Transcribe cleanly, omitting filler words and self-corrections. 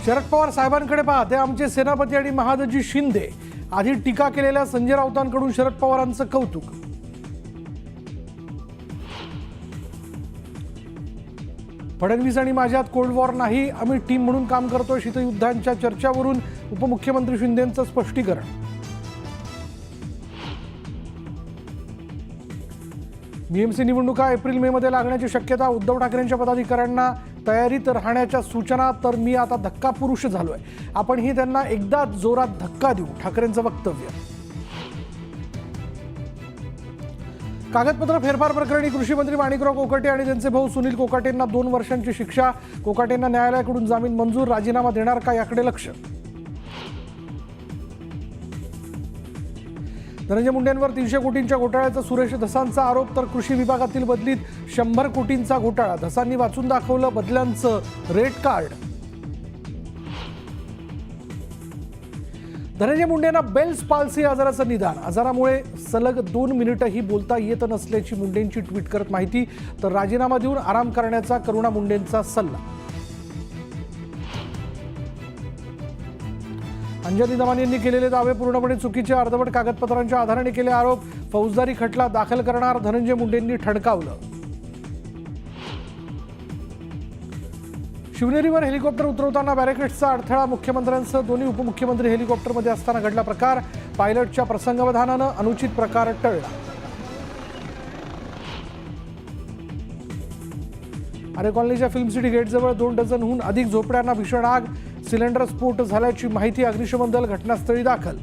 शरद पवार साहेबांकडे पहा, ते आमचे सेनापती आणि महादजी शिंदे. आधी टीका केलेल्या संजय राऊतांकडून शरद पवारांचं कौतुक. फडणवीस आणि माझ्यात कोल्ड वॉर नाही, आम्ही टीम म्हणून काम करतोय. शीतयुद्धांच्या चर्चावरून उपमुख्यमंत्री शिंदेंचं स्पष्टीकरण. बीएमसी निवडणुका एप्रिल मे मध्ये लागण्याची शक्यता. उद्धव ठाकरेंच्या पदाधिकाऱ्यांना तयारीत राहण्याच्या सूचना. तर मी आता धक्का पुरुष झालोय, आपणही त्यांना एकदा जोरात धक्का देऊ, ठाकरेंचं वक्तव्य. कागदपत्र फेरफार प्रकरणी कृषी मंत्री माणिकराव कोकाटे आणि त्यांचे भाऊ सुनील कोकाटेंना 2 वर्षांची शिक्षा. कोकाटेंना न्यायालयाकडून जामीन मंजूर. राजीनामा देणार का याकडे लक्ष. धनंजय मुंडेंवर 300 कोटींच्या घोटाळ्याचा सुरेश धसांचा आरोप. तर कृषी विभागातील बदलीत 100 कोटींचा घोटाळा. धसांनी वाचून दाखवलं बदल्यांचं रेड कार्ड. धनंजय मुंडेंना बेल्स पाल्सी आजाराचं निदान. आजारामुळे सलग 2 मिनिटंही बोलता येत नसल्याची मुंडेंची ट्विट करत माहिती. तर राजीनामा देऊन आराम करण्याचा करुणा मुंडेंचा सल्ला. अंजनी दमानी यांनी केलेले दावे पूर्णपणे चुकीचे. अर्धवट कागदपत्रांच्या आधाराने केले आरोप. फौजदारी खटला दाखल करणार, धनंजय मुंडेंनी ठणकावलं. शिवनेरीवर हेलिकॉप्टर उतरवताना बॅरिकेड्सचा अडथळा. मुख्यमंत्र्यांसह दोन्ही उपमुख्यमंत्री हेलिकॉप्टरमध्ये असताना घडला प्रकार. पायलटच्या प्रसंगावधानानं अनुचित प्रकार टळला. आरे कॉलनीच्या फिल्म सिटी गेटजवळ 2 डझनहून अधिक झोपड्यांना भीषण आग. सिलेंडर स्फोट झाल्याची माहिती. अग्निशमन दल घटनास्थळी दाखल.